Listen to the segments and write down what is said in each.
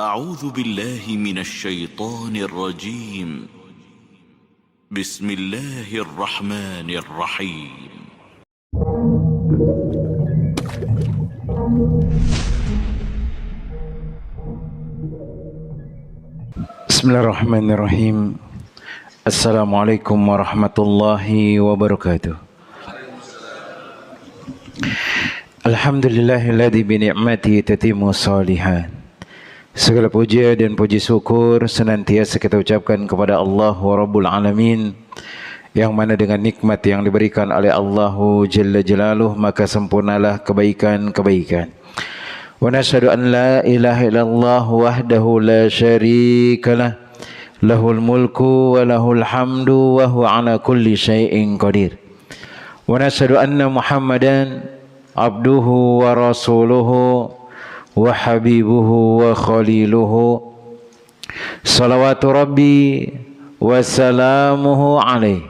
أعوذ بالله من الشيطان الرجيم. بسم الله الرحمن الرحيم. Bismillahirrahmanirrahim. Assalamualaikum warahmatullahi wabarakatuh. Alhamdulillahilladzi bi ni'matihi tatimmu shalihat. Segala puja dan puji syukur senantiasa kita ucapkan kepada Allah Rabbul Alamin, yang mana dengan nikmat yang diberikan oleh Allah Jalla Jalaluh maka sempurnalah kebaikan-kebaikan. Wa nashhadu an la ilaha illallah wahdahu la syarikalah, lahul mulku wa lahul hamdu wa huwa ala kulli syai'in qadir. Wa nashhadu anna Muhammadan abduhu wa rasuluhu wa habibuhu wa khaliluhu, salawatu rabbi wa salamuhu alaihi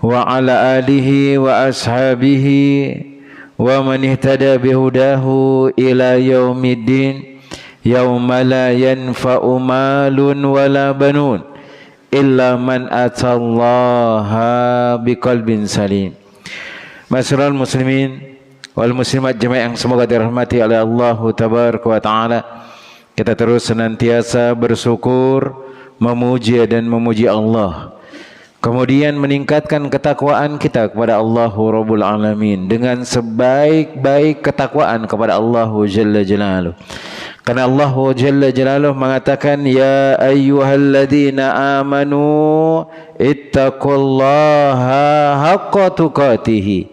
wa ala alihi wa ashabihi wa man ihtada bihudahu ila yaumiddin, yauma la yanfa'u malun wala banun illa man atallaha biqalbin salim. Masyarul muslimin wal muslimat jemaah yang semoga dirahmati oleh Allah Tabaraka wa Ta'ala, kita terus senantiasa bersyukur, memuji dan memuji Allah, kemudian meningkatkan ketakwaan kita kepada Allah Rabbul Alamin dengan sebaik-baik ketakwaan kepada Allah Jalla Jalaluh. Karena Allah Jalla Jalaluh mengatakan, ya ayyuhalladzina amanu ittaqullaha haqqa tuqatih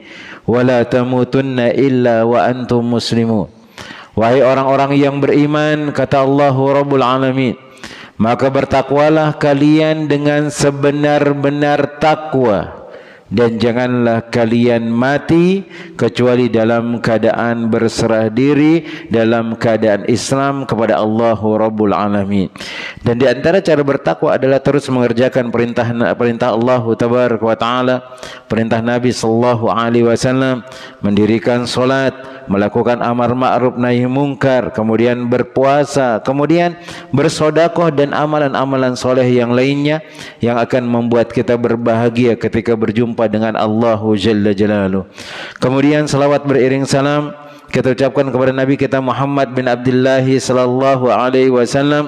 wa la tamutunna illa wa antum muslimun. Wahai orang-orang yang beriman, kata Allah Rabbul Alamin, maka bertakwalah kalian dengan sebenar-benar takwa, dan janganlah kalian mati kecuali dalam keadaan berserah diri, dalam keadaan Islam kepada Allah Rabbul Alamin. Dan di antara cara bertakwa adalah terus mengerjakan perintah Allah Tabaraka wa Ta'ala, perintah Nabi sallallahu alaihi wasallam, mendirikan salat, melakukan amar ma'ruf nahi mungkar, kemudian berpuasa, kemudian bersedekah dan amalan-amalan soleh yang lainnya yang akan membuat kita berbahagia ketika berjumpa dengan Allah Jalla Jalaluh. Kemudian salawat beriring salam kita ucapkan kepada Nabi kita Muhammad bin Abdullah sallallahu alaihi wasallam.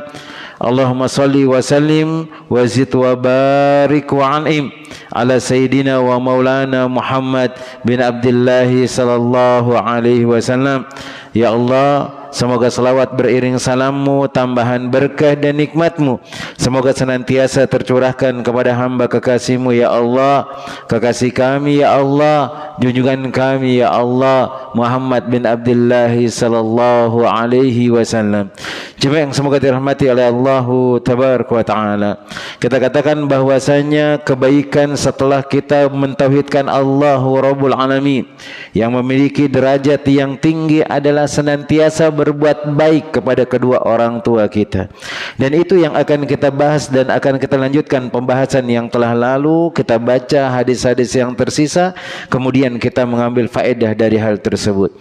Allahumma salli wa sallim wa zid wa barik wa an'im ala sayyidina wa maulana Muhammad bin Abdullah sallallahu alaihi wasallam. Ya Allah, semoga salawat beriring salammu, tambahan berkah dan nikmatmu semoga senantiasa tercurahkan kepada hamba kekasihmu ya Allah, kekasih kami ya Allah, junjungan kami ya Allah, Muhammad bin Abdullah sallallahu alaihi wasallam. Jemaah yang semoga dirahmati oleh Allah Tabaraka wa Ta'ala, kita katakan bahwasanya kebaikan setelah kita mentauhidkan Allah Rabbul Alamin yang memiliki derajat yang tinggi adalah senantiasa berbuat baik kepada kedua orang tua kita. Dan itu yang akan kita bahas dan akan kita lanjutkan pembahasan yang telah lalu. Kita baca hadis-hadis yang tersisa, kemudian kita mengambil faedah dari hal tersebut.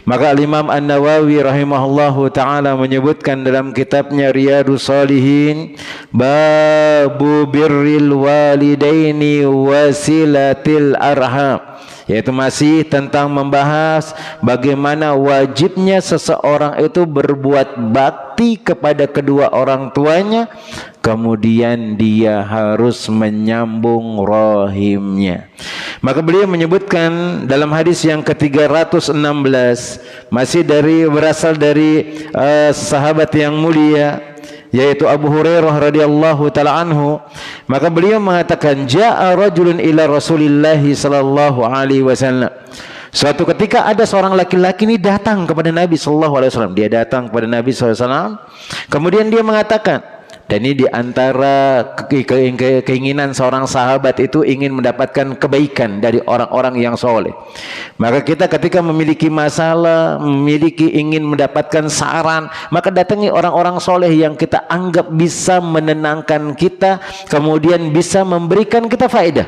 Maka Imam An-Nawawi rahimahullahu ta'ala menyebutkan dalam kitabnya Riyadhus Shalihin, babu birril walidaini wasilatil arham, yaitu masih tentang membahas bagaimana wajibnya seseorang itu berbuat bakti kepada kedua orang tuanya, kemudian dia harus menyambung rahimnya. Maka beliau menyebutkan dalam hadis yang ke-316, masih berasal dari sahabat yang mulia, yaitu Abu Hurairah radhiyallahu taala anhu. Maka beliau mengatakan, jaa rajulun ila Rasulillah sallallahu alaihi wasallam. Suatu ketika ada seorang laki-laki ini datang kepada Nabi sallallahu alaihi wasallam. Dia datang kepada Nabi sallallahu alaihi wasallam, kemudian dia mengatakan, dan ini diantara keinginan seorang sahabat itu ingin mendapatkan kebaikan dari orang-orang yang soleh. Maka kita ketika memiliki masalah, ingin mendapatkan saran, maka datangi orang-orang soleh yang kita anggap bisa menenangkan kita, kemudian bisa memberikan kita faedah.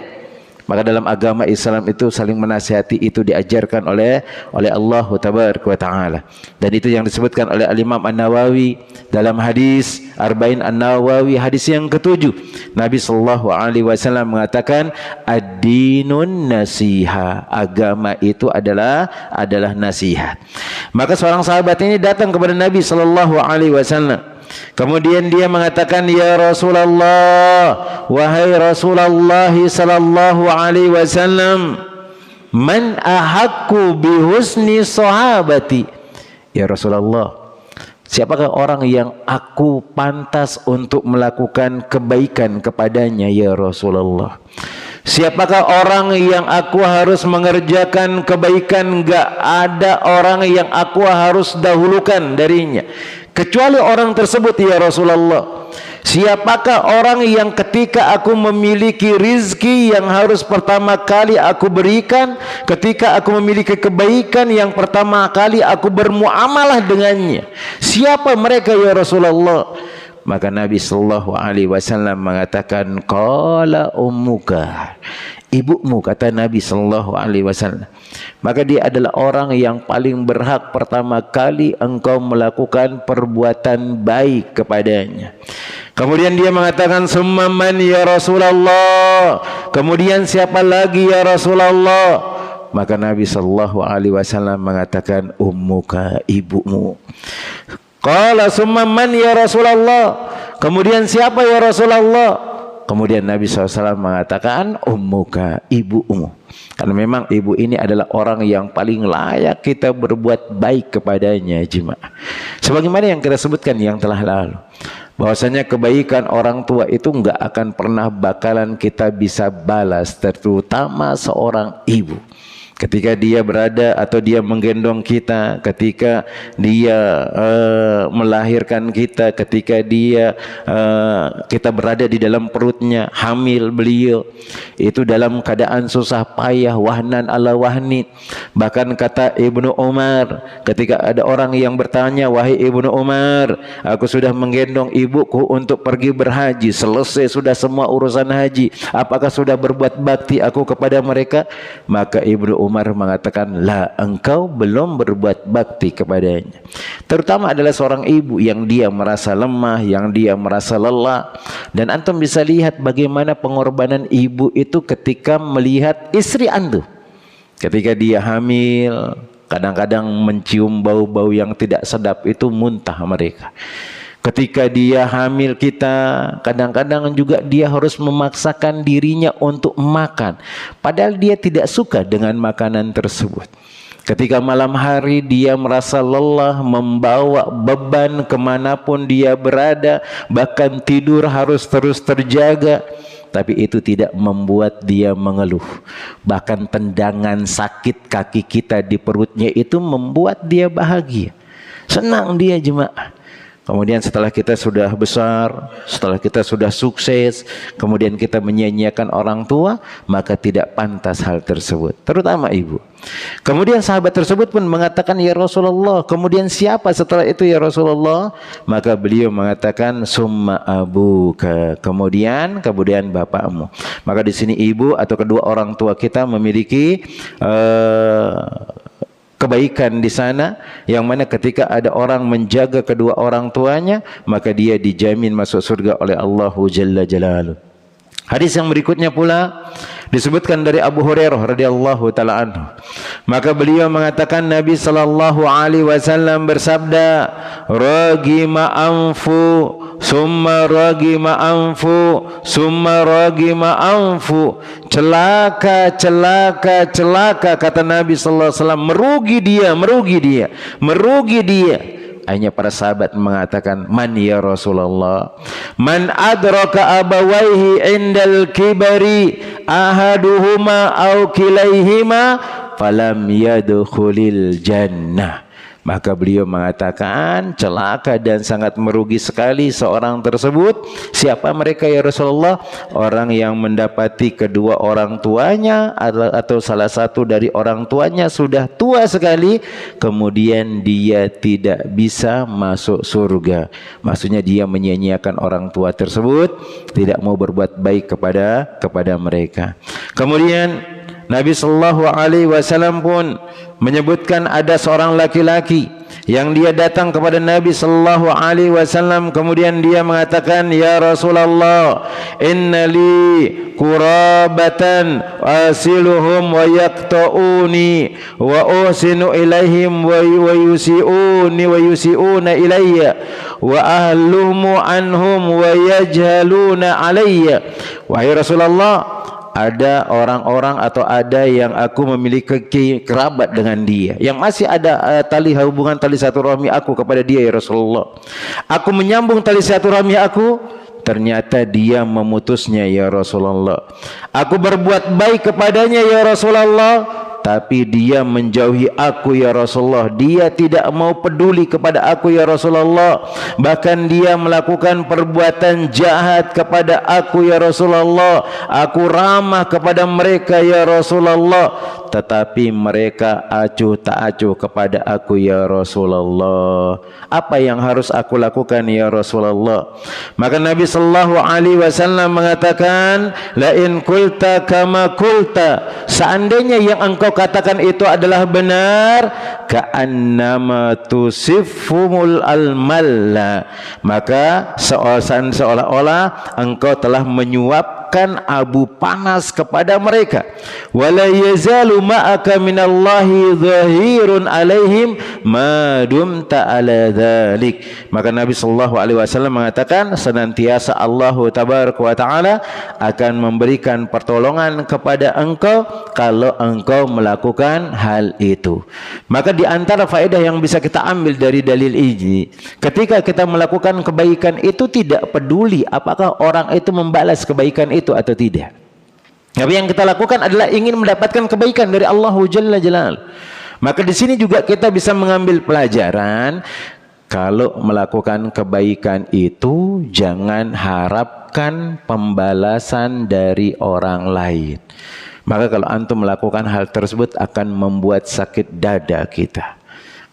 Maka dalam agama Islam itu saling menasihati itu diajarkan oleh Allah Tabaraka wa Ta'ala. Dan itu yang disebutkan oleh Al-Imam An-Nawawi dalam hadis Arba'in An-Nawawi, hadis yang ke-7. Nabi sallallahu alaihi wasallam mengatakan ad-dinun nasiha, agama itu adalah nasihat. Maka seorang sahabat ini datang kepada Nabi sallallahu alaihi wasallam. Kemudian dia mengatakan, ya Rasulullah, wahai Rasulullah sallallahu alaihi wasallam, man ahaqqu bihusni sahabati. Ya Rasulullah, siapakah orang yang aku pantas untuk melakukan kebaikan kepadanya ya Rasulullah? Siapakah orang yang aku harus mengerjakan kebaikan? Enggak ada orang yang aku harus dahulukan darinya kecuali orang tersebut ya Rasulullah. Siapakah orang yang ketika aku memiliki rizki yang harus pertama kali aku berikan, ketika aku memiliki kebaikan yang pertama kali aku bermuamalah dengannya? Siapa mereka ya Rasulullah? Maka Nabi sallallahu alaihi wasallam mengatakan, qala ummuka, ibumu, kata Nabi sallallahu alaihi wasallam. Maka dia adalah orang yang paling berhak pertama kali engkau melakukan perbuatan baik kepadanya. Kemudian dia mengatakan, summa man ya Rasulullah, kemudian siapa lagi ya Rasulullah? Maka Nabi sallallahu alaihi wasallam mengatakan, ummuka, ibumu. Qala summa man ya Rasulullah, kemudian siapa ya Rasulullah? Kemudian Nabi SAW mengatakan, ummuka, ibumu. Karena memang ibu ini adalah orang yang paling layak kita berbuat baik kepadanya, jemaah. Sebagaimana yang kita sebutkan yang telah lalu, bahwasanya kebaikan orang tua itu enggak akan pernah bakalan kita bisa balas, terutama seorang ibu. Ketika dia berada atau dia menggendong kita, ketika dia melahirkan kita, ketika dia kita berada di dalam perutnya, hamil beliau, itu dalam keadaan susah payah, wahnan ala wahni. Bahkan kata Ibnu Umar, ketika ada orang yang bertanya, wahai Ibnu Umar, aku sudah menggendong ibuku untuk pergi berhaji, selesai sudah semua urusan haji, apakah sudah berbuat bakti aku kepada mereka? Maka Ibnu Umar mengatakan, la, engkau belum berbuat bakti kepadanya. Terutama adalah seorang ibu yang dia merasa lemah, yang dia merasa lelah. Dan antum bisa lihat bagaimana pengorbanan ibu itu ketika melihat istri antum. Ketika dia hamil, kadang-kadang mencium bau-bau yang tidak sedap, itu muntah mereka. Ketika dia hamil kita, kadang-kadang juga dia harus memaksakan dirinya untuk makan, padahal dia tidak suka dengan makanan tersebut. Ketika malam hari dia merasa lelah, membawa beban kemanapun dia berada, bahkan tidur harus terus terjaga, tapi itu tidak membuat dia mengeluh. Bahkan tendangan sakit kaki kita di perutnya itu membuat dia bahagia, senang dia, jemaah. Kemudian setelah kita sudah besar, setelah kita sudah sukses, kemudian kita menyia-nyiakan orang tua, maka tidak pantas hal tersebut, terutama ibu. Kemudian sahabat tersebut pun mengatakan, ya Rasulullah, kemudian siapa setelah itu ya Rasulullah? Maka beliau mengatakan, summa abuka, kemudian bapakmu. Maka di sini ibu atau kedua orang tua kita memiliki kebaikan di sana, yang mana ketika ada orang menjaga kedua orang tuanya, maka dia dijamin masuk surga oleh Allah Jalla Jalaluhu. Hadis yang berikutnya pula disebutkan dari Abu Hurairah radhiyallahu taala anhu. Maka beliau mengatakan, Nabi sallallahu alaihi wasallam bersabda, ragima anfu summa ragima anfu summa ragima anfu, celaka celaka celaka, kata Nabi sallallahu alaihi wasallam, merugi dia, merugi dia, merugi dia. Hanya para sahabat mengatakan, man ya Rasulullah? Man adraka abawaihi indal kibari ahaduhuma au kilaihima falam yadkhulil jannah. Maka beliau mengatakan, celaka dan sangat merugi sekali seorang tersebut. Siapa mereka ya Rasulullah? Orang yang mendapati kedua orang tuanya atau salah satu dari orang tuanya sudah tua sekali, kemudian dia tidak bisa masuk surga. Maksudnya dia menyia-nyiakan orang tua tersebut, tidak mau berbuat baik kepada mereka. Kemudian Nabi sallallahu alaihi wasallam pun menyebutkan ada seorang laki-laki yang dia datang kepada Nabi sallallahu alaihi wasallam, kemudian dia mengatakan, "Ya Rasulullah, innali qurabatan asiluhum wa yaqta'uni wa usinu ilaihim wa yusiuna ilayya wa ahluhum anhum wa yajhaluna alayya." Wahai Rasulullah, ada orang-orang atau ada yang aku memiliki kerabat dengan dia, yang masih ada tali hubungan, tali silaturahmi aku kepada dia ya Rasulullah. Aku menyambung tali silaturahmi aku, ternyata dia memutusnya ya Rasulullah. Aku berbuat baik kepadanya ya Rasulullah, tapi dia menjauhi aku ya Rasulullah. Dia tidak mau peduli kepada aku ya Rasulullah. Bahkan dia melakukan perbuatan jahat kepada aku ya Rasulullah. Aku ramah kepada mereka ya Rasulullah, tetapi mereka acuh tak acuh kepada aku ya Rasulullah. Apa yang harus aku lakukan ya Rasulullah? Maka Nabi sallallahu alaihi wasallam mengatakan, la in qulta kama qulta, seandainya yang engkau katakan itu adalah benar, ka'annama tusifhumul almalla, maka seolah-olah engkau telah menyuapkan abu panas kepada mereka. Wala yazalu ma'aka minallahi dhahirun alaihim ma dumta ala dhalik. Maka Nabi sallallahu alaihi wasallam mengatakan, senantiasa Allah tabaraka wa taala akan memberikan pertolongan kepada engkau kalau engkau melakukan hal itu. Maka di antara faedah yang bisa kita ambil dari dalil ini, ketika kita melakukan kebaikan itu tidak peduli apakah orang itu membalas kebaikan itu atau tidak. Tapi yang kita lakukan adalah ingin mendapatkan kebaikan dari Allah Jalla Jalal. Maka di sini juga kita bisa mengambil pelajaran, kalau melakukan kebaikan itu jangan harapkan pembalasan dari orang lain. Maka kalau antum melakukan hal tersebut akan membuat sakit dada kita.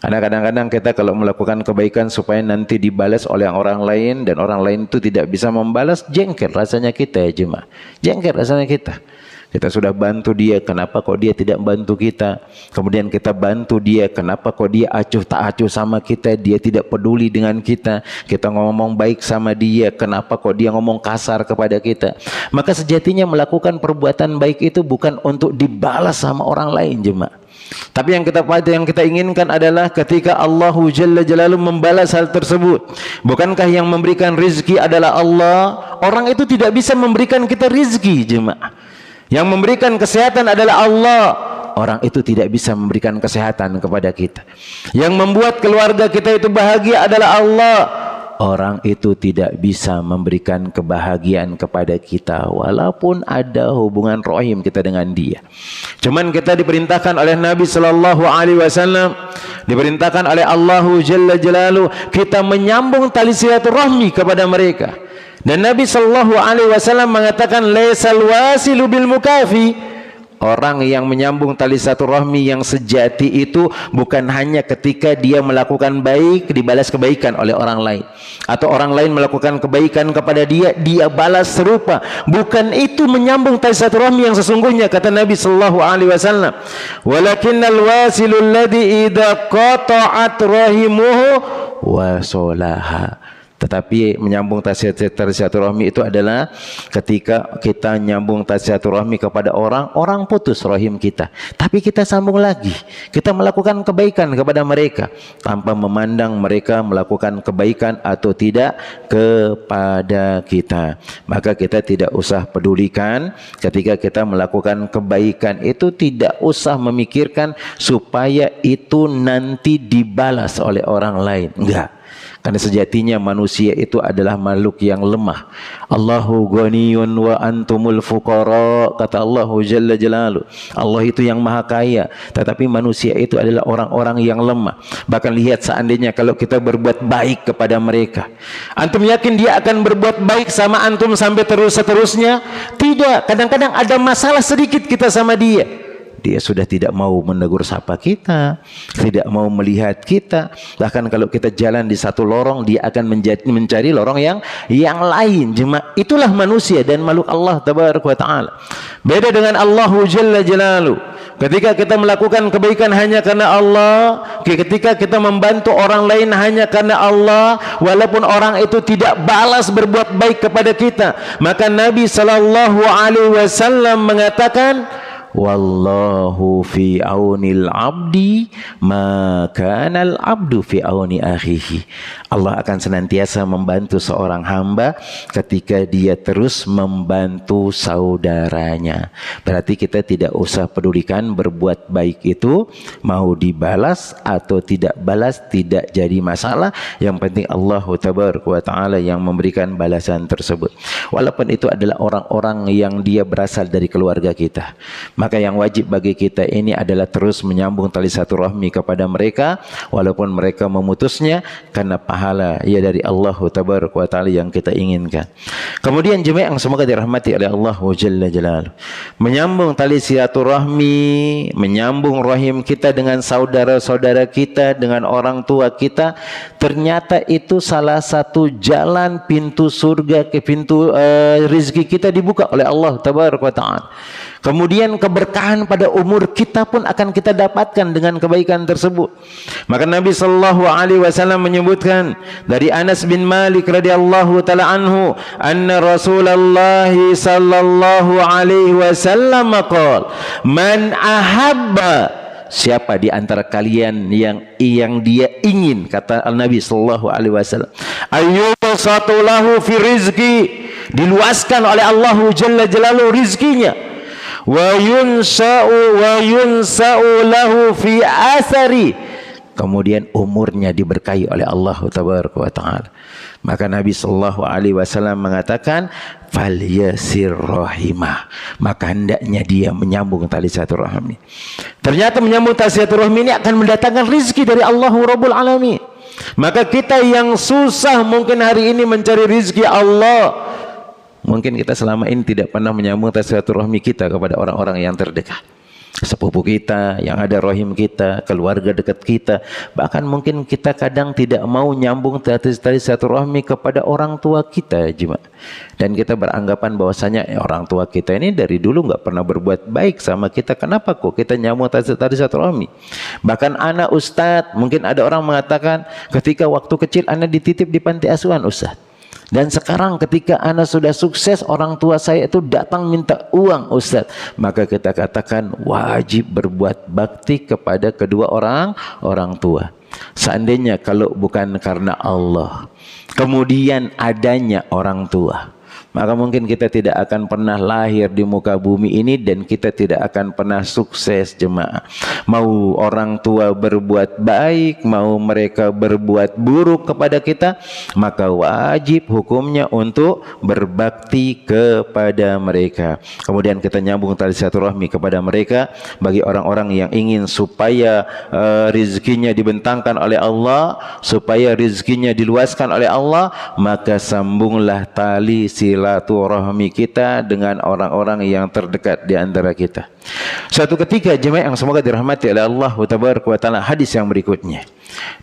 Karena kadang-kadang kita kalau melakukan kebaikan supaya nanti dibalas oleh orang lain dan orang lain itu tidak bisa membalas, jengkel rasanya kita ya jemaah. Jengkel rasanya kita. Kita sudah bantu dia, kenapa kok dia tidak bantu kita? Kemudian kita bantu dia, kenapa kok dia acuh tak acuh sama kita? Dia tidak peduli dengan kita. Kita ngomong baik sama dia, kenapa kok dia ngomong kasar kepada kita? Maka sejatinya melakukan perbuatan baik itu bukan untuk dibalas sama orang lain jemaah. Tapi yang kita inginkan adalah ketika Allah Jalla Jalaluhu membalas hal tersebut. Bukankah yang memberikan rizki adalah Allah? Orang itu tidak bisa memberikan kita rizki jemaah. Yang memberikan kesehatan adalah Allah. Orang itu tidak bisa memberikan kesehatan kepada kita. Yang membuat keluarga kita itu bahagia adalah Allah. Orang itu tidak bisa memberikan kebahagiaan kepada kita walaupun ada hubungan rahim kita dengan dia. Cuman kita diperintahkan oleh Nabi sallallahu alaihi wasallam, diperintahkan oleh Allah Jalla Jalaluhu, kita menyambung tali silaturahmi kepada mereka. Dan Nabi sallallahu alaihi wasallam mengatakan, laisal wasilu bil mukafi. Orang yang menyambung tali silaturahmi yang sejati itu bukan hanya ketika dia melakukan baik dibalas kebaikan oleh orang lain, atau orang lain melakukan kebaikan kepada dia, dia balas serupa. Bukan itu menyambung tali silaturahmi yang sesungguhnya, kata Nabi sallallahu alaihi wasallam. Walakinnal wasilul ladzi idza qata'at rahimuhu wa salaha. Tetapi menyambung tali silaturahmi itu adalah ketika kita nyambung tali silaturahmi kepada orang, orang putus rahim kita, tapi kita sambung lagi, kita melakukan kebaikan kepada mereka tanpa memandang mereka melakukan kebaikan atau tidak kepada kita. Maka kita tidak usah pedulikan ketika kita melakukan kebaikan itu, tidak usah memikirkan supaya itu nanti dibalas oleh orang lain. Enggak. Karena sejatinya manusia itu adalah makhluk yang lemah. Allahu ghaniyun wa antumul fuqara, kata Allah Jalla Jalaluhu. Allah itu yang maha kaya, tetapi manusia itu adalah orang-orang yang lemah. Bahkan lihat seandainya kalau kita berbuat baik kepada mereka, antum yakin dia akan berbuat baik sama antum sampai seterusnya? Tidak. Kadang-kadang ada masalah sedikit kita sama dia, dia sudah tidak mau menegur sapa kita, tidak mau melihat kita. Bahkan kalau kita jalan di satu lorong, dia akan mencari lorong yang lain. Itulah manusia dan makhluk Allah tabaraka wa taala. Beda dengan Allahu jalla jalaluhu. Ketika kita melakukan kebaikan hanya karena Allah, ketika kita membantu orang lain hanya karena Allah, walaupun orang itu tidak balas berbuat baik kepada kita, maka Nabi sallallahu alaihi wasallam mengatakan, wallahu fi aunil abdi ma kana al abdu fi auni akhihi. Allah akan senantiasa membantu seorang hamba ketika dia terus membantu saudaranya. Berarti kita tidak usah pedulikan berbuat baik itu mau dibalas atau tidak balas, tidak jadi masalah. Yang penting Allah tabaraka wa taala yang memberikan balasan tersebut. Walaupun itu adalah orang-orang yang dia berasal dari keluarga kita, maka yang wajib bagi kita ini adalah terus menyambung tali silaturahmi kepada mereka walaupun mereka memutusnya, karena pahala ya dari Allah tabaraka wa taala yang kita inginkan. Kemudian jemaah yang semoga dirahmati oleh Allah jalla jalaluhu, menyambung tali silaturahmi, menyambung rahim kita dengan saudara-saudara kita, dengan orang tua kita, ternyata itu salah satu jalan pintu surga, ke pintu rizki kita dibuka oleh Allah tabaraka wa taala. Kemudian keberkahan pada umur kita pun akan kita dapatkan dengan kebaikan tersebut. Maka Nabi sallallahu alaihi wasallam menyebutkan dari Anas bin Malik radhiyallahu taala anhu, anna Rasulullah sallallahu alaihi wasallam qala, man ahabba, siapa di antara kalian yang dia ingin, kata Nabi sallallahu alaihi wasallam, ayyubsatu lahu fi rizqi, diluaskan oleh Allah jalla jalaluhu rizkinya, wa yunsa'u lahu fi athari, kemudian umurnya diberkahi oleh Allah tabaraka wa taala. Maka Nabi sallallahu alaihi wasallam mengatakan, falyasir rahimah, maka hendaknya dia menyambung tali silaturahmi. Ternyata menyambung tali silaturahmi ini akan mendatangkan rizki dari Allah Rabbul Alamin. Maka kita yang susah mungkin hari ini mencari rizki Allah, mungkin kita selama ini tidak pernah menyambung tali silaturahmi kita kepada orang-orang yang terdekat, sepupu kita, yang ada rahim kita, keluarga dekat kita. Bahkan mungkin kita kadang tidak mau nyambung tali silaturahmi kepada orang tua kita jemaah. Dan kita beranggapan bahwasanya orang tua kita ini dari dulu nggak pernah berbuat baik sama kita, kenapa kok kita nyambung tali silaturahmi? Bahkan anak ustadz, mungkin ada orang mengatakan ketika waktu kecil anak dititip di panti asuhan ustadz, dan sekarang ketika anak sudah sukses, orang tua saya itu datang minta uang ustaz, maka kita katakan wajib berbuat bakti kepada kedua orang tua. Seandainya kalau bukan karena Allah, kemudian adanya orang tua, maka mungkin kita tidak akan pernah lahir di muka bumi ini dan kita tidak akan pernah sukses jemaah. Mau orang tua berbuat baik, mau mereka berbuat buruk kepada kita, maka wajib hukumnya untuk berbakti kepada mereka. Kemudian kita nyambung tali silaturahmi kepada mereka. Bagi orang-orang yang ingin supaya rizkinya dibentangkan oleh Allah, supaya rizkinya diluaskan oleh Allah, maka sambunglah tali silaturahmi kita dengan orang-orang yang terdekat di antara kita. Suatu ketika jemaah yang semoga dirahmati oleh Allah tabaraka wa taala, hadis yang berikutnya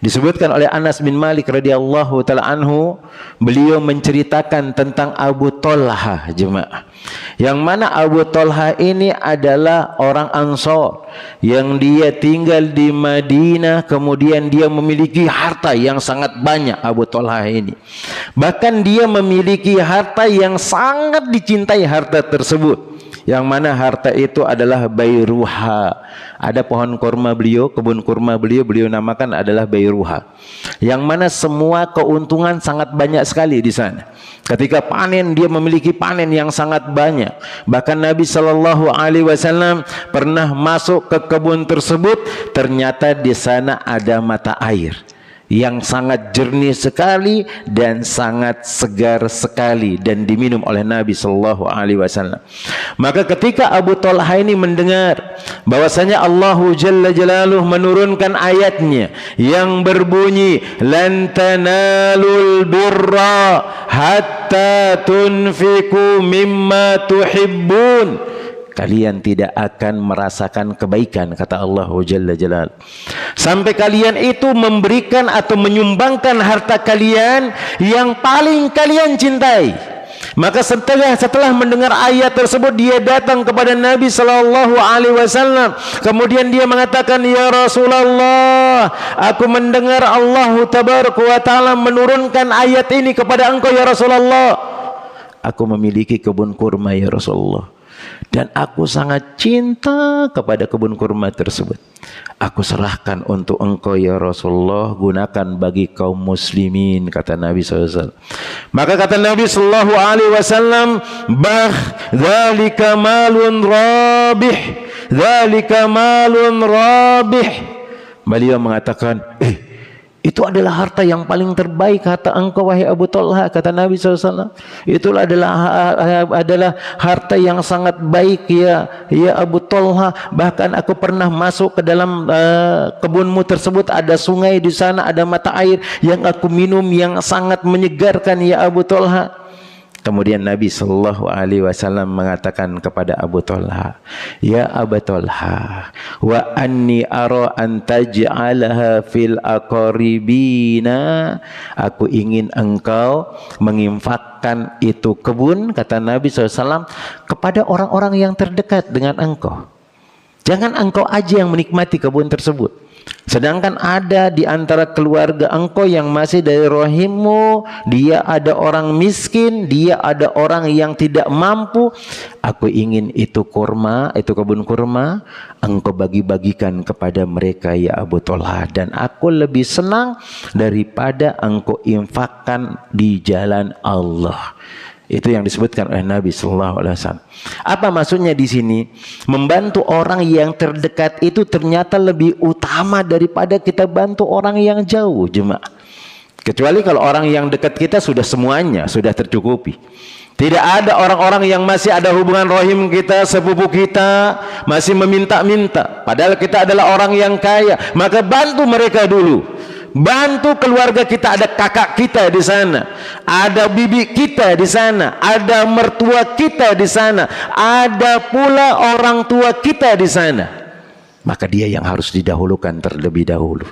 disebutkan oleh Anas bin Malik radhiyallahu taala anhu, beliau menceritakan tentang Abu Talha jemaah, yang mana Abu Talha ini adalah orang Ansor yang dia tinggal di Madinah, kemudian dia memiliki harta yang sangat banyak. Abu Talha ini bahkan dia memiliki harta yang sangat dicintai harta tersebut, yang mana harta itu adalah Bayruha. Ada pohon kurma beliau, kebun kurma beliau namakan adalah Bayruha, yang mana semua keuntungan sangat banyak sekali di sana. Ketika panen, dia memiliki panen yang sangat banyak. Bahkan Nabi sallallahu alaihi wasallam pernah masuk ke kebun tersebut, ternyata di sana ada mata air yang sangat jernih sekali dan sangat segar sekali dan diminum oleh Nabi sallallahu alaihi wasallam. Maka ketika Abu Talha ini mendengar bahwasanya Allah jalla jalaluhu menurunkan ayatnya yang berbunyi, lan tanalul birra hatta tunfiqu mimma tuhibbun, kalian tidak akan merasakan kebaikan, kata Allah Jalla Jalal. Sampai kalian itu memberikan atau menyumbangkan harta kalian yang paling kalian cintai. Maka setelah mendengar ayat tersebut, dia datang kepada Nabi sallallahu alaihi wasallam. Kemudian dia mengatakan, "Ya Rasulullah, aku mendengar Allah tabaraka wa taala menurunkan ayat ini kepada engkau ya Rasulullah. Aku memiliki kebun kurma ya Rasulullah, dan aku sangat cinta kepada kebun kurma tersebut. Aku serahkan untuk engkau ya Rasulullah, gunakan bagi kaum muslimin," kata Nabi SAW. Maka kata Nabi Sallallahu Alaihi Wasallam, "Bah, dzalika malun rabih, dzalika malun rabih." Beliau mengatakan, itu adalah harta yang paling terbaik, harta engkau wahai Abu Talha, kata Nabi SAW. Itulah adalah harta yang sangat baik ya Abu Talha. Bahkan aku pernah masuk ke dalam kebunmu tersebut, ada sungai di sana, ada mata air yang aku minum yang sangat menyegarkan ya Abu Talha. Kemudian Nabi Sallallahu Alaihi Wasallam mengatakan kepada Abu Talha, "Ya Abu Talha, wa anni ara an taj'alaha fil aqribina." Aku ingin engkau menginfakkan itu kebun, kata Nabi SAW, kepada orang-orang yang terdekat dengan engkau. Jangan engkau aja yang menikmati kebun tersebut, sedangkan ada di antara keluarga engkau yang masih dari rahimmu, dia ada orang miskin, dia ada orang yang tidak mampu. Aku ingin itu kurma, itu kebun kurma, engkau bagi-bagikan kepada mereka ya Abu Talha, dan aku lebih senang daripada engkau infakkan di jalan Allah. Itu yang disebutkan oleh Nabi Sallallahu Alaihi Wasallam. Apa maksudnya di sini? Membantu orang yang terdekat itu ternyata lebih utama daripada kita bantu orang yang jauh, jemaah. Kecuali kalau orang yang dekat kita sudah semuanya, sudah tercukupi. Tidak ada orang-orang yang masih ada hubungan rahim kita, sepupu kita, masih meminta-minta. Padahal kita adalah orang yang kaya, maka bantu mereka dulu. Bantu keluarga kita, ada kakak kita di sana, ada bibi kita di sana, ada mertua kita di sana, ada pula orang tua kita di sana. Maka dia yang harus didahulukan terlebih dahulu.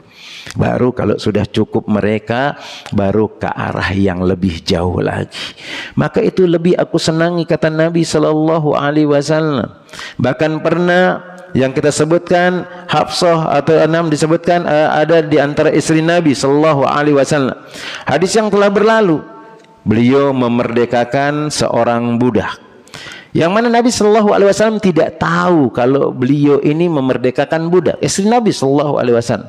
Baru kalau sudah cukup mereka, baru ke arah yang lebih jauh lagi. Maka itu lebih aku senangi, kata Nabi Sallallahu Alaihi Wasallam. Bahkan pernah yang kita sebutkan, Hafsah atau Anam disebutkan ada di antara istri Nabi Sallallahu Alaihi Wasallam. Hadis yang telah berlalu, beliau memerdekakan seorang budak, yang mana Nabi Sallallahu Alaihi Wasallam tidak tahu kalau beliau ini memerdekakan budak, istri Nabi Sallallahu Alaihi Wasallam.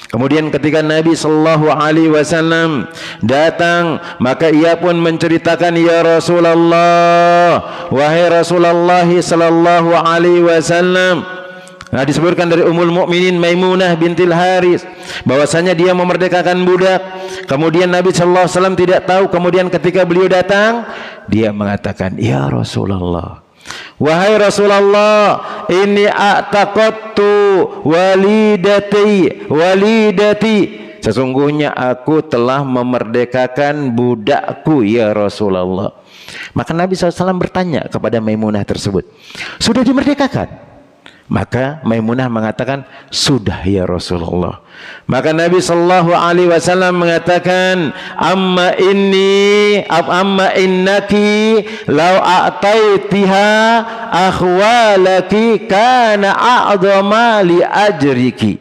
Kemudian ketika Nabi Sallallahu Alaihi Wasallam datang, maka ia pun menceritakan, "Ya Rasulullah, wahai Rasulullah Sallallahu Alaihi Wasallam." Nah, disebutkan dari Ummul Mukminin Maimunah bintil Haris bahwasanya dia memerdekakan budak. Kemudian Nabi sallallahu alaihi wasallam tidak tahu. Kemudian ketika beliau datang, dia mengatakan, "Ya Rasulullah, wahai Rasulullah, ini a'taqattu walidati. Sesungguhnya aku telah memerdekakan budakku ya Rasulullah." Maka Nabi SAW bertanya kepada Maimunah tersebut, "Sudah dimerdekakan?" Maka Maimunah mengatakan, "Sudah ya Rasulullah." Maka Nabi Sallallahu Alaihi Wasallam mengatakan, amma innaki lau a'taitiha akhwalaki kana a'dhama li ajriki."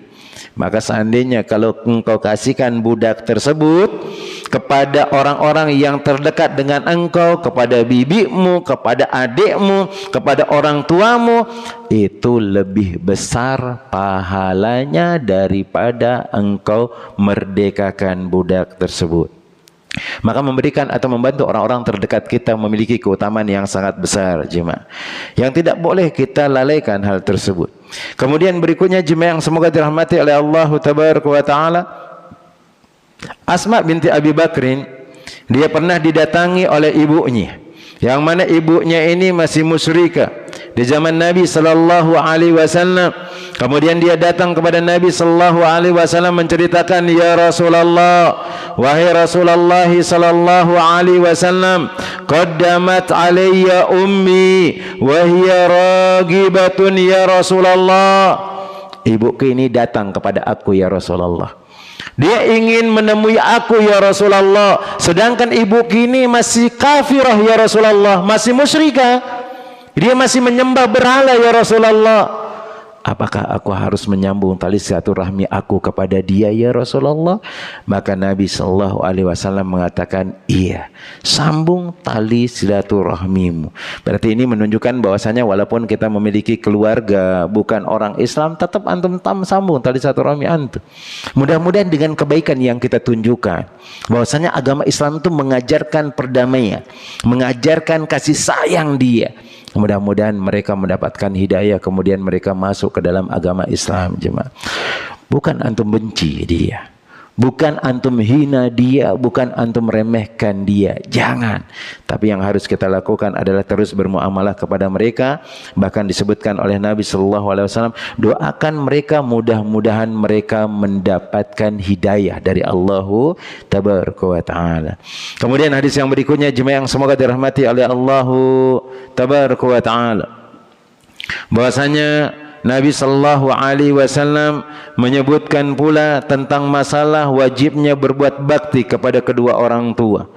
Maka seandainya kalau engkau kasihkan budak tersebut kepada orang-orang yang terdekat dengan engkau, kepada bibimu, kepada adikmu, kepada orang tuamu, itu lebih besar pahalanya daripada engkau merdekakan budak tersebut. Maka memberikan atau membantu orang-orang terdekat kita memiliki keutamaan yang sangat besar, jemaah, yang tidak boleh kita lalaikan hal tersebut. Kemudian berikutnya, jemaah yang semoga dirahmati oleh Allah Tabaraka wa Ta'ala, Asma binti Abi Bakrin, dia pernah didatangi oleh ibunya, yang mana ibunya ini masih musyrikah di zaman Nabi Sallallahu Alaihi Wasallam. Kemudian dia datang kepada Nabi sallallahu alaihi wasallam menceritakan, "Ya Rasulullah, wahai Rasulullah sallallahu alaihi wasallam, qaddamat alayya ummi wa hiya ragibatun ya Rasulullah." Ibuku ini datang kepada aku ya Rasulullah. Dia ingin menemui aku ya Rasulullah, sedangkan ibuku ini masih kafirah ya Rasulullah, masih musyrikah. Dia masih menyembah berhala ya Rasulullah. Apakah aku harus menyambung tali silaturahmi aku kepada dia ya Rasulullah? Maka Nabi sallallahu alaihi wasallam mengatakan, iya, sambung tali silaturahmimu. Berarti ini menunjukkan bahwasanya walaupun kita memiliki keluarga bukan orang Islam, tetap antum sambung tali silaturahmi antum. Mudah-mudahan dengan kebaikan yang kita tunjukkan, bahwasanya agama Islam itu mengajarkan perdamaian, mengajarkan kasih sayang dia. Mudah-mudahan mereka mendapatkan hidayah, kemudian mereka masuk ke dalam agama Islam, jemaah. Bukan antum benci dia, bukan antum hina dia, bukan antum remehkan dia, jangan. Tapi yang harus kita lakukan adalah terus bermuamalah kepada mereka. Bahkan disebutkan oleh Nabi sallallahu alaihi wasallam, doakan mereka, mudah-mudahan mereka mendapatkan hidayah dari Allah tabaraka wa taala. Kemudian hadis yang berikutnya, jemaah yang semoga dirahmati oleh Allah tabaraka wa taala, bahwasanya Nabi sallallahu alaihi wasallam menyebutkan pula tentang masalah wajibnya berbuat bakti kepada kedua orang tua.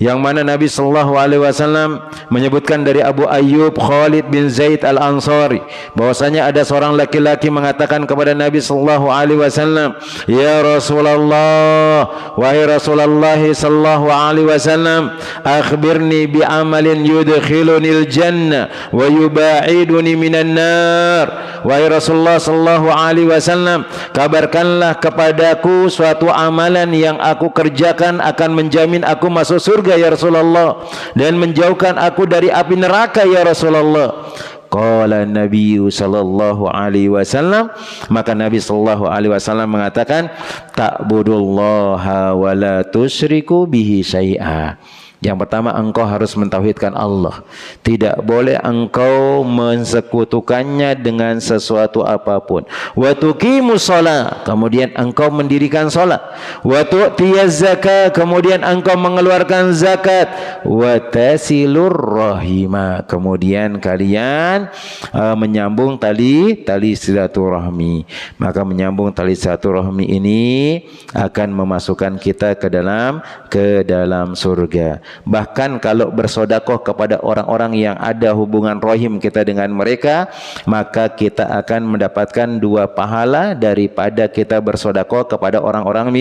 Yang mana Nabi sallallahu alaihi wasallam menyebutkan dari Abu Ayyub Khalid bin Zaid Al-Ansari, bahwasanya ada seorang laki-laki mengatakan kepada Nabi sallallahu alaihi wasallam, "Ya Rasulullah, wahai Rasulullah sallallahu alaihi wasallam, akhbirni bi amalin yudkhilunil jannah wa yubaiduni minan nar." Wahai Rasulullah sallallahu alaihi wasallam, kabarkanlah kepadaku suatu amalan yang aku kerjakan akan menjamin aku masuk surga ya Rasulullah, dan menjauhkan aku dari api neraka ya Rasulullah. Qala Nabi sallallahu alaihi wasallam, maka Nabi sallallahu alaihi wasallam mengatakan, ta'budullaha wa la tusyriku bihi syai'a. Yang pertama, engkau harus mentauhidkan Allah. Tidak boleh engkau mensekutukannya dengan sesuatu apapun. Wa tuqimus shalah, kemudian engkau mendirikan salat. Wa tu'tiyaz zakat, kemudian engkau mengeluarkan zakat. Wa tasilur rahima, kemudian kalian menyambung tali silaturahmi. Maka menyambung tali silaturahmi ini akan memasukkan kita ke dalam surga. Bahkan kalau bersodakoh kepada orang-orang yang ada hubungan rohim kita dengan mereka, maka kita akan mendapatkan 2 pahala daripada kita bersodakoh kepada orang-orang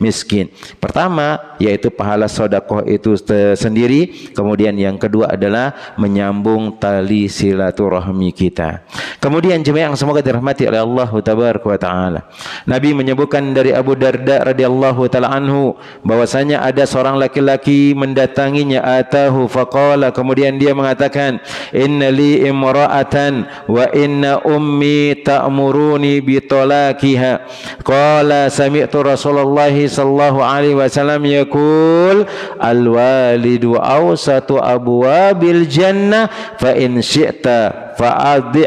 miskin. Pertama, yaitu pahala sodakoh itu sendiri. Kemudian yang kedua adalah menyambung tali silaturahmi kita. Kemudian jemaah yang semoga dirahmati oleh Allah tabaraka wa taala, Nabi menyebutkan dari Abu Darda radhiyallahu taala anhu, bahwasanya ada seorang laki-laki mendatanginya, atahu faqala, kemudian dia mengatakan, innali imra'atan wa inna ummi ta'muruni bitalaqiha. Qala sami'tu Rasulullah sallallahu alaihi wasallam yaqul, al-walidu awsatu abwabil jannah fa in syi'ta fa'adhi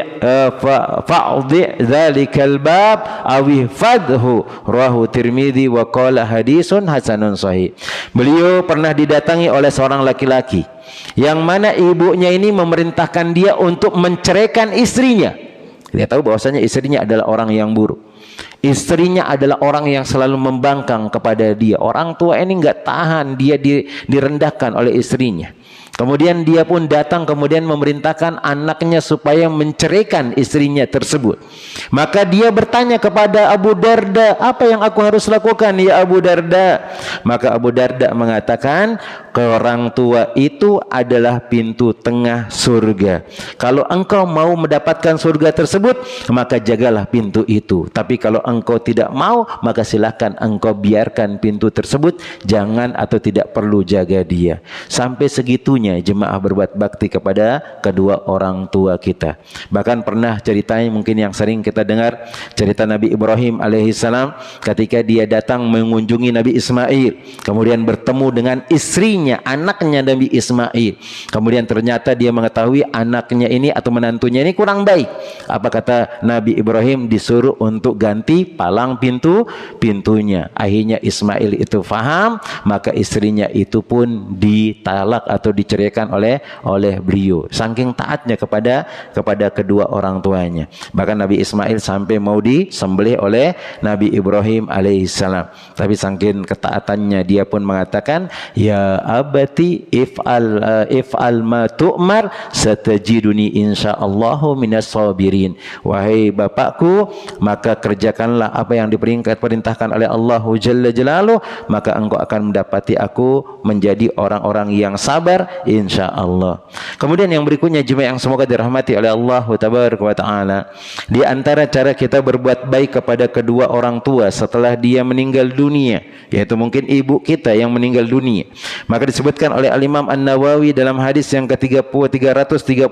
dhalikal bab awi fadhu. Rawahu Tirmidzi wa qala hadisun hasanun sahih. Beliau pernah didatangi oleh seorang laki-laki yang mana ibunya ini memerintahkan dia untuk menceraikan istrinya. Dia tahu bahwasanya istrinya adalah orang yang buruk. Istrinya adalah orang yang selalu membangkang kepada dia. Orang tua ini enggak tahan dia direndahkan oleh istrinya. Kemudian dia pun datang kemudian memerintahkan anaknya supaya menceraikan istrinya tersebut. Maka dia bertanya kepada Abu Darda, apa yang aku harus lakukan ya Abu Darda? Maka Abu Darda mengatakan, orang tua itu adalah pintu tengah surga. Kalau engkau mau mendapatkan surga tersebut, maka jagalah pintu itu. Tapi Tapi kalau engkau tidak mau, maka silakan engkau biarkan pintu tersebut, jangan atau tidak perlu jaga dia. Sampai segitunya jemaah berbuat bakti kepada kedua orang tua kita. Bahkan pernah ceritanya mungkin yang sering kita dengar, cerita Nabi Ibrahim alaihissalam ketika dia datang mengunjungi Nabi Ismail, kemudian bertemu dengan istrinya, anaknya Nabi Ismail. Kemudian ternyata dia mengetahui anaknya ini atau menantunya ini kurang baik. Apa kata Nabi Ibrahim? Disuruh untuk ganti palang pintunya. Akhirnya Ismail itu faham, maka istrinya itu pun ditalak atau diceraikan oleh beliau. Saking taatnya kepada kedua orang tuanya. Bahkan Nabi Ismail sampai mau disembelih oleh Nabi Ibrahim alaihissalam. Tapi saking ketaatannya dia pun mengatakan, ya abati if'al ma tu'mar satajiduni insyaallahu minas sabirin. Wahai bapakku, maka kerjakanlah apa yang diperintahkan oleh Allah Jalla Jalaluh, maka engkau akan mendapati aku menjadi orang-orang yang sabar insyaallah. Kemudian yang berikutnya jemaah yang semoga dirahmati oleh Allah Tabaraka wa taala, di antara cara kita berbuat baik kepada kedua orang tua setelah dia meninggal dunia, yaitu mungkin ibu kita yang meninggal dunia, maka disebutkan oleh Al-Imam An-Nawawi dalam hadis yang ke-335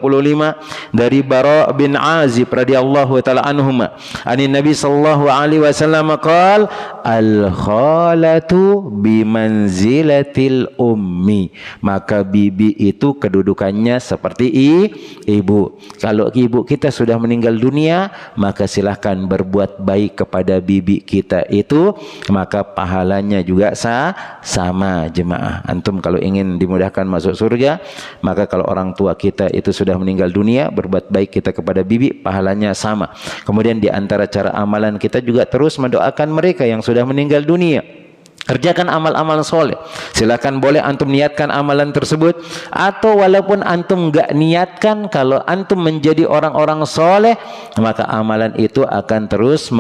dari Bara bin Azib radhiyallahu taala anhuma, anin Nabi sallallahu alaihi wasallam qaal, al-khalatu bimanzilatil ummi, maka bibi itu kedudukannya seperti ibu. Kalau ibu kita sudah meninggal dunia, maka silahkan berbuat baik kepada bibi kita itu, maka pahalanya juga sama jemaah. Antum kalau ingin dimudahkan masuk surga, maka kalau orang tua kita itu sudah meninggal dunia, berbuat baik kita kepada bibi, pahalanya sama. Kemudian di antara cara amalan kita juga terus mendoakan mereka yang sudah meninggal dunia. Kerjakan amal-amal soleh. Silakan boleh antum niatkan amalan tersebut, atau walaupun antum enggak niatkan, kalau antum menjadi orang-orang soleh, maka amalan itu akan terus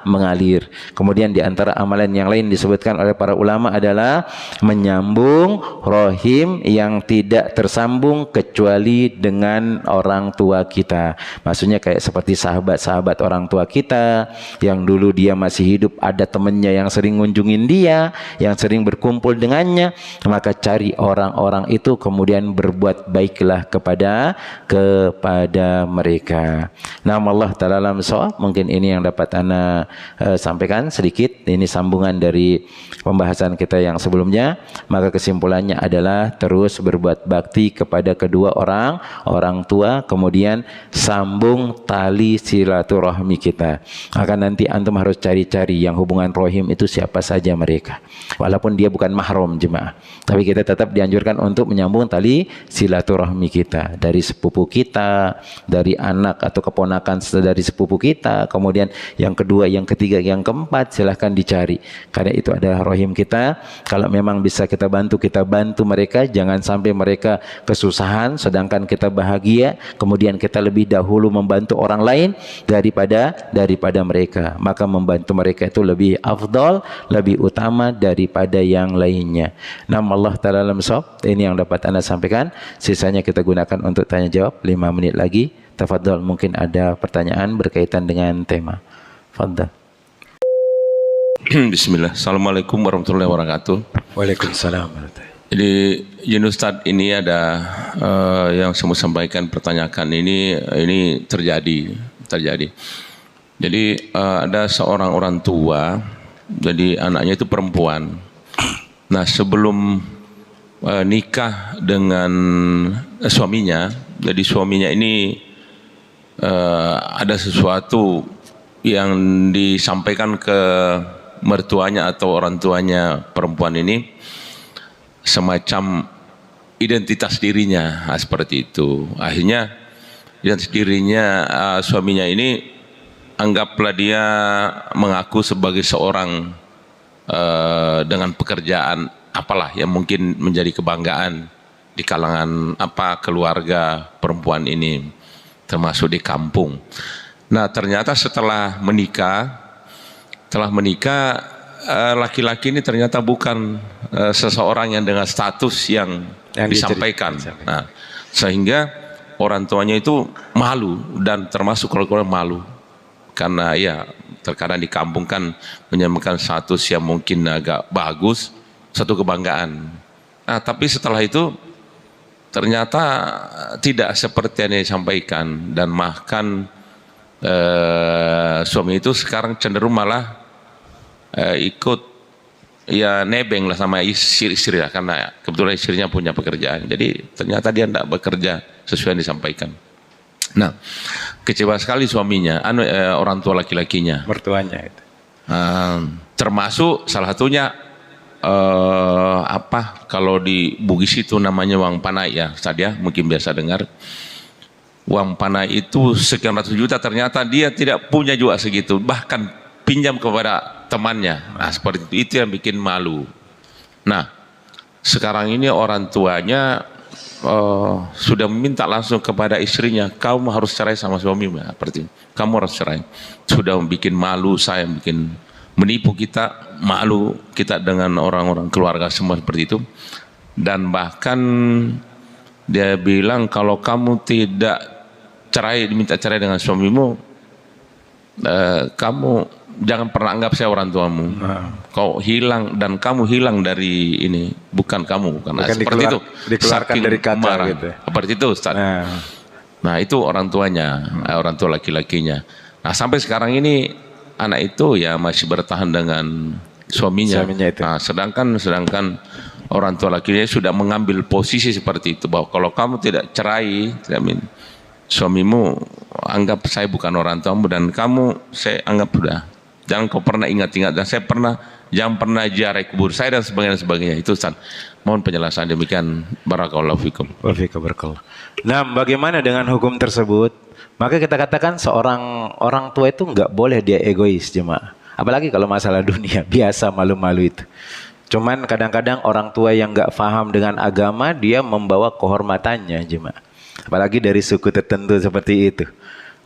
mengalir. Kemudian di antara amalan yang lain disebutkan oleh para ulama adalah menyambung rahim yang tidak tersambung kecuali dengan orang tua kita. Maksudnya kayak seperti sahabat-sahabat orang tua kita yang dulu dia masih hidup, ada temannya yang sering ngunjungin dia, yang sering berkumpul dengannya, maka cari orang-orang itu kemudian berbuat baiklah kepada mereka. Nama Allah Ta'ala alam shawab. Mungkin ini yang dapat ana sampaikan sedikit. Ini sambungan dari pembahasan kita yang sebelumnya. Maka kesimpulannya adalah terus berbuat bakti kepada kedua orang tua, kemudian sambung tali silaturahmi kita. Maka nanti antum harus cari-cari yang hubungan rahim itu siapa saja mereka. Walaupun dia bukan mahram jemaah, tapi kita tetap dianjurkan untuk menyambung tali silaturahmi kita dari sepupu kita, dari anak atau keponakan dari sepupu kita, kemudian yang kedua, yang ketiga, yang keempat, silahkan dicari, karena itu adalah rahim kita. Kalau memang bisa kita bantu mereka, jangan sampai mereka kesusahan sedangkan kita bahagia, kemudian kita lebih dahulu membantu orang lain daripada mereka. Maka membantu mereka itu lebih afdal, lebih utama daripada yang lainnya. Nama Allah Ta'ala alam shawab. Ini yang dapat anda sampaikan. Sisanya kita gunakan untuk tanya jawab 5 menit lagi. Tafadhol, mungkin ada pertanyaan berkaitan dengan tema. Fadhal. Bismillah. Assalamualaikum warahmatullahi wabarakatuh. Waalaikumsalam. Jadi Yen Ustaz, ini ada yang saya mau sampaikan, pertanyakan ini terjadi. Jadi ada seorang orang tua, jadi anaknya itu perempuan. Nah, sebelum nikah dengan suaminya, jadi suaminya ini ada sesuatu yang disampaikan ke mertuanya atau orang tuanya perempuan ini, semacam identitas dirinya, seperti itu. Akhirnya identitas dirinya suaminya ini, anggaplah dia mengaku sebagai seorang dengan pekerjaan apalah yang mungkin menjadi kebanggaan di kalangan keluarga perempuan ini, termasuk di kampung. Nah, ternyata setelah menikah laki-laki ini ternyata bukan seseorang yang dengan status yang disampaikan. Nah, sehingga orang tuanya itu malu, dan termasuk keluarga malu. Karena ya Terkadang di kampung kan menyamakan status yang mungkin agak bagus, satu kebanggaan. Nah, tapi setelah itu ternyata tidak seperti yang disampaikan, dan bahkan suami itu sekarang cenderung malah ikut ya nebeng lah sama istri lah, karena kebetulan istrinya punya pekerjaan. Jadi ternyata dia tidak bekerja sesuai yang disampaikan. Nah, kecewa sekali suaminya, orang tua laki-lakinya, Mertuanya itu. termasuk salah satunya kalau di Bugis itu namanya uang panai ya, Ustaz ya, mungkin biasa dengar. Uang panai itu sekian ratus juta, ternyata dia tidak punya juga segitu, bahkan pinjam kepada temannya. Nah, seperti itu yang bikin malu. Nah, sekarang ini orang tuanya sudah meminta langsung kepada istrinya, kamu harus cerai sama suamimu, seperti kamu harus cerai. Sudah bikin malu saya, bikin menipu kita, malu kita dengan orang-orang keluarga semua seperti itu. Dan bahkan dia bilang kalau kamu tidak cerai, diminta cerai dengan suamimu, kamu jangan pernah anggap saya orang tuamu. Kau hilang dan kamu hilang dari ini, bukan kamu, bukan seperti itu. Dikeluarkan dari kata gitu. Seperti itu, Ustaz. Nah, itu orang tuanya, orang tua laki-lakinya. Nah, sampai sekarang ini anak itu ya masih bertahan dengan suaminya itu. Nah, sedangkan orang tua laki-lakinya sudah mengambil posisi seperti itu, bahwa kalau kamu tidak cerai, suamimu anggap saya bukan orang tuamu, dan kamu saya anggap sudah, jangan kau pernah ingat-ingat, dan saya jangan pernah ziarah kubur saya dan sebagainya. Itu Ustaz. Mohon penjelasan demikian. Barakallahu fikum. Wa fika barakallah. Nah, bagaimana dengan hukum tersebut? Maka kita katakan seorang orang tua itu nggak boleh dia egois, jemaah. Apalagi kalau masalah dunia, biasa malu-malu itu. Cuman kadang-kadang orang tua yang nggak paham dengan agama, dia membawa kehormatannya, jemaah. Apalagi dari suku tertentu seperti itu.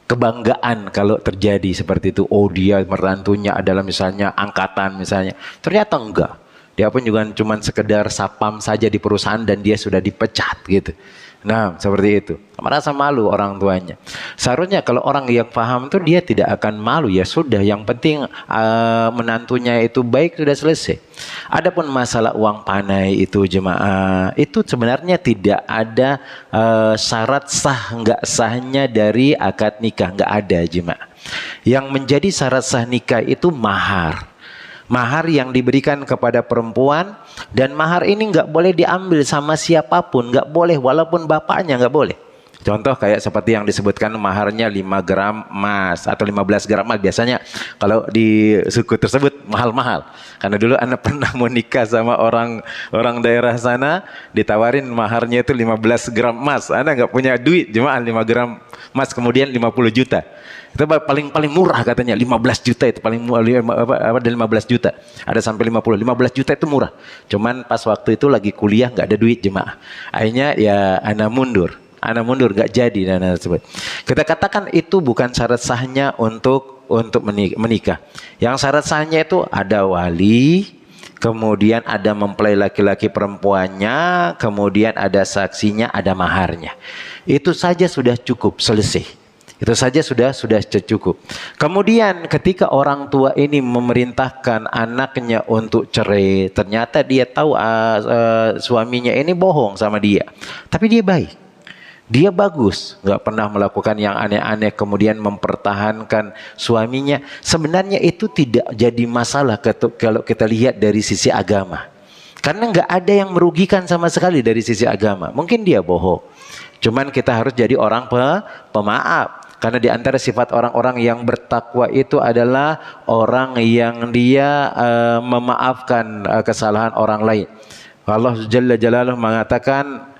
Kebanggaan kalau terjadi seperti itu. Oh, dia merantaunya adalah misalnya angkatan misalnya. Ternyata enggak. Dia pun juga cuma sekedar sapam saja di perusahaan dan dia sudah dipecat gitu. Nah, seperti itu. Merasa malu orang tuanya. Seharusnya kalau orang yang paham itu dia tidak akan malu, ya sudah, yang penting menantunya itu baik, sudah selesai. Adapun masalah uang panai itu jemaah, itu sebenarnya tidak ada syarat sah enggak sahnya dari akad nikah, enggak ada jemaah. Yang menjadi syarat sah nikah itu mahar. Mahar yang diberikan kepada perempuan, dan mahar ini nggak boleh diambil sama siapapun, nggak boleh, walaupun bapaknya nggak boleh. Contoh kayak seperti yang disebutkan maharnya 5 gram emas atau 15 gram emas. Biasanya kalau di suku tersebut mahal-mahal. Karena dulu anak pernah mau nikah sama orang daerah sana, ditawarin maharnya itu 15 gram emas. Anak nggak punya duit, cuma 5 gram emas, kemudian 50 juta. Itu paling murah katanya, 15 juta itu paling murah, dari 15 juta. Ada sampai 50, 15 juta itu murah. Cuman pas waktu itu lagi kuliah nggak ada duit jemaah. Akhirnya ya anak mundur nggak jadi dan tersebut. Kita katakan itu bukan syarat sahnya untuk menikah. Yang syarat sahnya itu ada wali, kemudian ada mempelai laki-laki perempuannya, kemudian ada saksinya, ada maharnya. Itu saja sudah cukup, selesai. Itu saja sudah cukup. Kemudian ketika orang tua ini memerintahkan anaknya untuk cerai, ternyata dia tahu suaminya ini bohong sama dia, tapi dia baik, dia bagus, nggak pernah melakukan yang aneh-aneh, kemudian mempertahankan suaminya. Sebenarnya itu tidak jadi masalah kalau kita lihat dari sisi agama, karena nggak ada yang merugikan sama sekali dari sisi agama. Mungkin dia bohong, cuman kita harus jadi orang pemaaf. Karena di antara sifat orang-orang yang bertakwa itu adalah orang yang dia memaafkan kesalahan orang lain. Allah Jalla Jalaluhu mengatakan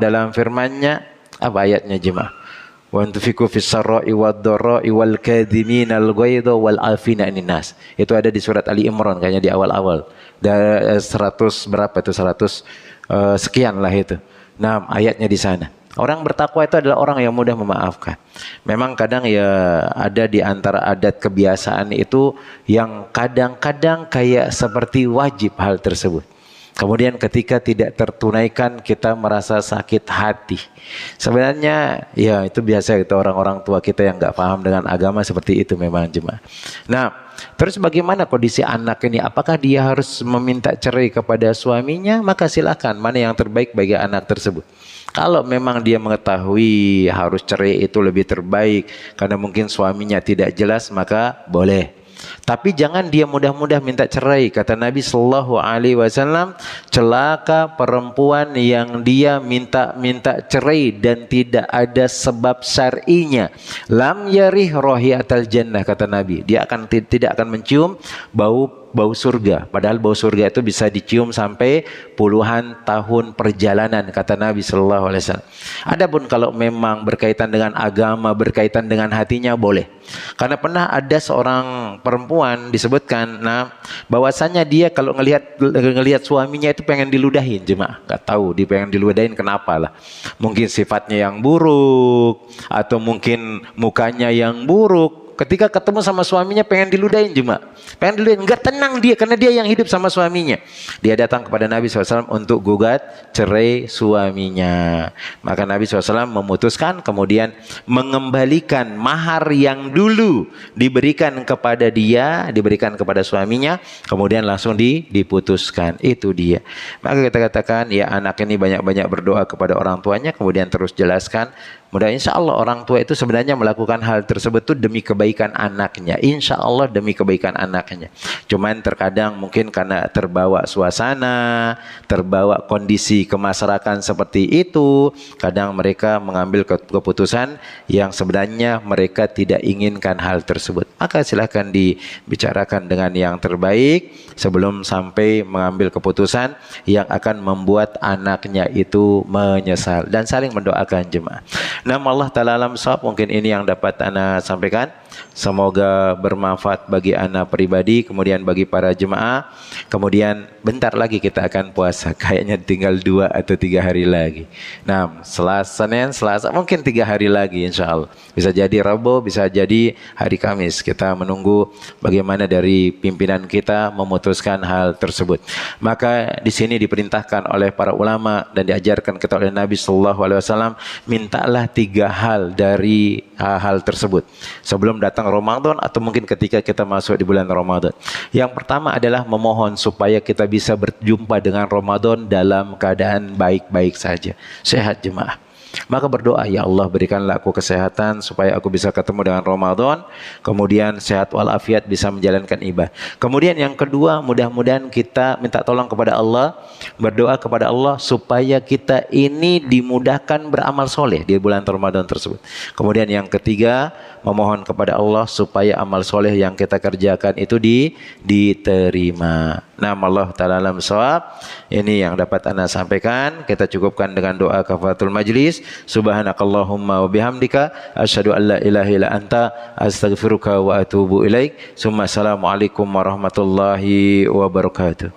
dalam firman-Nya, apa ayatnya jemaah? Wa anfiqu fis sarra'i wad dharra'i wal kadhiminal ghaidha wal 'afina 'anil nas. Itu ada di surat Ali Imran kayaknya di awal-awal. 100 berapa itu? 100 sekian lah itu. Ayatnya di sana. Orang bertakwa itu adalah orang yang mudah memaafkan. Memang kadang ya ada di antara adat kebiasaan itu yang kadang-kadang kayak seperti wajib hal tersebut. Kemudian ketika tidak tertunaikan kita merasa sakit hati. Sebenarnya ya itu biasa itu orang-orang tua kita yang nggak paham dengan agama seperti itu memang jemaah. Nah, terus bagaimana kondisi anak ini? Apakah dia harus meminta cerai kepada suaminya? Maka silakan, mana yang terbaik bagi anak tersebut. Kalau memang dia mengetahui harus cerai itu lebih terbaik karena mungkin suaminya tidak jelas, maka boleh. Tapi jangan dia mudah-mudah minta cerai. Kata Nabi Sallallahu Alaihi Wasallam, celaka perempuan yang dia minta cerai dan tidak ada sebab syar'inya. Lam yarih rohiatal jannah, kata Nabi. Dia akan tidak akan mencium bau surga. Padahal bau surga itu bisa dicium sampai puluhan tahun perjalanan, kata Nabi Sallallahu Alaihi Wasallam. Adapun kalau memang berkaitan dengan agama, berkaitan dengan hatinya, boleh. Karena pernah ada seorang perempuan disebutkan, bahwasanya dia kalau ngelihat suaminya itu pengen diludahin, jemaah. Gak tahu dia pengen diludahin kenapa lah. Mungkin sifatnya yang buruk atau mungkin mukanya yang buruk. Ketika ketemu sama suaminya pengen diludahin jemaah. Pengen diludahin, enggak tenang dia karena dia yang hidup sama suaminya. Dia datang kepada Nabi SAW untuk gugat cerai suaminya. Maka Nabi SAW memutuskan, kemudian mengembalikan mahar yang dulu diberikan kepada dia, diberikan kepada suaminya, kemudian langsung diputuskan. Itu dia. Maka kita katakan, ya anak ini banyak-banyak berdoa kepada orang tuanya, kemudian terus jelaskan. Mudah insya Allah orang tua itu sebenarnya melakukan hal tersebut itu demi kebaikan anaknya. Insya Allah demi kebaikan anaknya. Cuman terkadang mungkin karena terbawa suasana, terbawa kondisi kemasyarakatan seperti itu, kadang mereka mengambil keputusan yang sebenarnya mereka tidak inginkan hal tersebut. Maka silakan dibicarakan dengan yang terbaik sebelum sampai mengambil keputusan yang akan membuat anaknya itu menyesal, dan saling mendoakan jemaah. Nama Allah Ta'ala alam shawab, mungkin ini yang dapat ana sampaikan. Semoga bermanfaat bagi ana pribadi, kemudian bagi para jemaah. Kemudian bentar lagi kita akan puasa, kayaknya tinggal 2 atau 3 hari lagi. Nah, Senin, Selasa, mungkin 3 hari lagi insya Allah. Bisa jadi Rabu, bisa jadi hari Kamis. Kita menunggu bagaimana dari pimpinan kita memutuskan hal tersebut. Maka di sini diperintahkan oleh para ulama dan diajarkan kita oleh Nabi Sallallahu Alaihi Wasallam, mintalah 3 hal dari hal tersebut sebelum datang Ramadan atau mungkin ketika kita masuk di bulan Ramadan. Yang pertama adalah memohon supaya kita bisa berjumpa dengan Ramadan dalam keadaan baik-baik saja, sehat jemaah. Maka berdoa, ya Allah berikanlah aku kesehatan supaya aku bisa ketemu dengan Ramadan, kemudian sehat walafiat bisa menjalankan ibadah. Kemudian yang kedua, mudah-mudahan kita minta tolong kepada Allah, berdoa kepada Allah supaya kita ini dimudahkan beramal soleh di bulan Ramadan tersebut. Kemudian yang ketiga, memohon kepada Allah supaya amal soleh yang kita kerjakan itu diterima. Nama Allah Ta'ala alam shawab. Ini yang dapat ana sampaikan. Kita cukupkan dengan doa kafaratul majlis. Subhanakallahumma wa bihamdika asyhadu an la ilaha illa anta astaghfiruka wa atubu ilaik. Summa assalamualaikum warahmatullahi wabarakatuh.